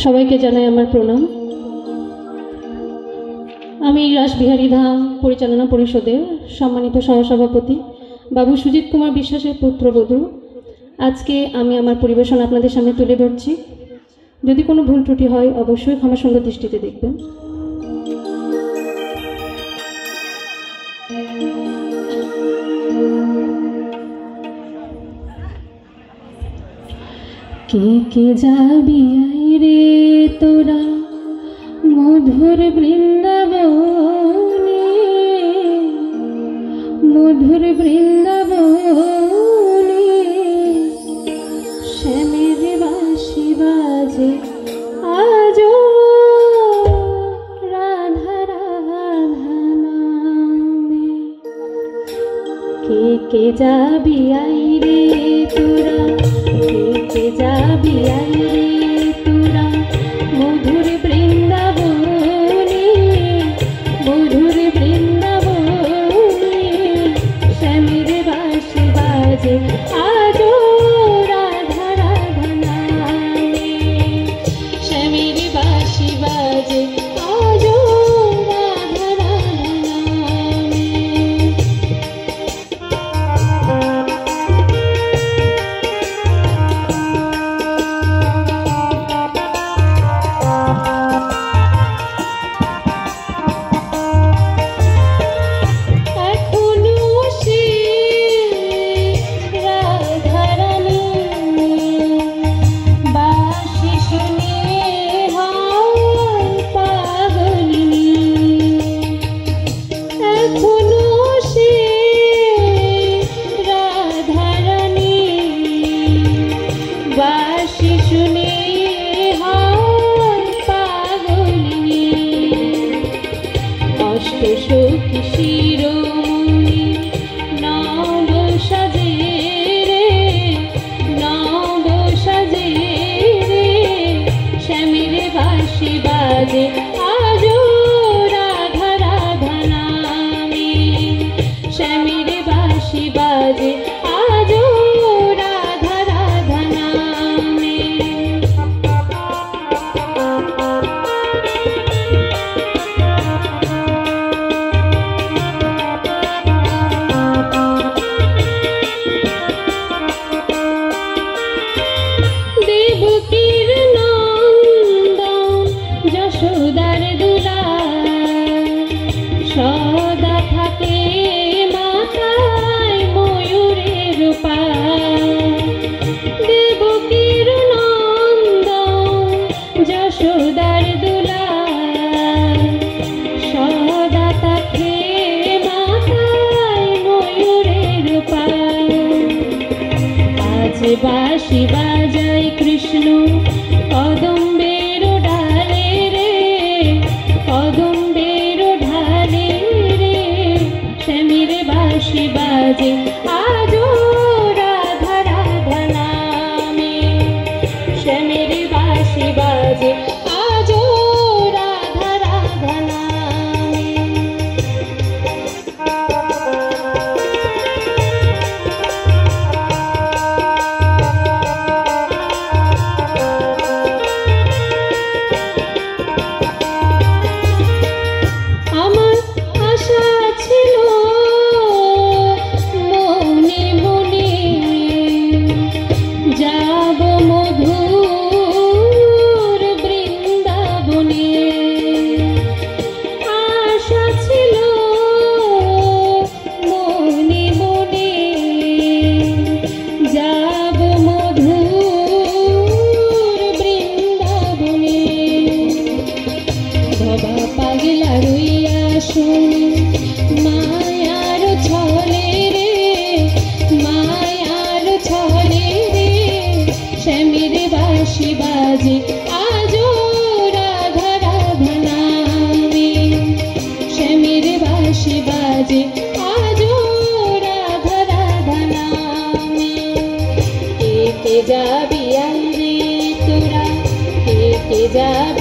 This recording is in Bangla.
সবাইকে জানাই আমার প্রণাম। আমি রাসবিহারী ধাম পরিচালনা পরিষদের সম্মানিত সহসভাপতি বাবু সুজিত কুমার বিশ্বাসের পুত্রবধূ। আজকে আমি আমার পরিবেশন আপনাদের সামনে তুলে ধরছি। যদি কোনো ভুল ত্রুটি হয় অবশ্যই ক্ষমাসুন্দর দৃষ্টিতে দেখবেন। কে কে যাবি রে তোরা মধুর বৃন্দাবনে, মধুর বৃন্দাবনে শ্যামের বাঁশি বাজে আজো রাধা রাধা নামে। কে কে যাবি রে তোরা, কে কে যাবি রে তোরা মধুর বৃন্দাবনে, মধুর বৃন্দাবনে শ্যামের বাঁশি বাজে আজো রাধা রাধা নামে। শ্যামের বাঁশি বাজে আজো রাধা রাধা নামে। সখী শিরোমণি নব সাজে রে, নব সাজে রে শ্যামের বাঁশি বাজে আজো রাধা রাধা নামে। শ্যামের বাঁশি বাজে আজো রাধা রাধা নামে। সদা থাকে মাথায় ময়ূরের পাল, দেবকীর নন্দন যশোদার দুলাল। সদা থাকে মাথায় ময়ূরের পাল। আজ বাঁশি বাজায় কৃষ্ণ কদম্বের ডালে রে, কদম্বের ঢালে রে শ্যামের বাঁশি বাজে আজো রাধা রাধা নামে। শ্যামের বাঁশি বাজে আজো রাধা রাধা নামে। পাগলা রইয়া শুনি মায়ার ছলে রে, মায়ার ছলে রে শ্যামের বাঁশি বাজে আজো রাধা রাধা নামে। শ্যামের বাঁশি বাজে আজো রাধা রাধা নামে। কে কে যাবি রে তোরা, কে কে যাবি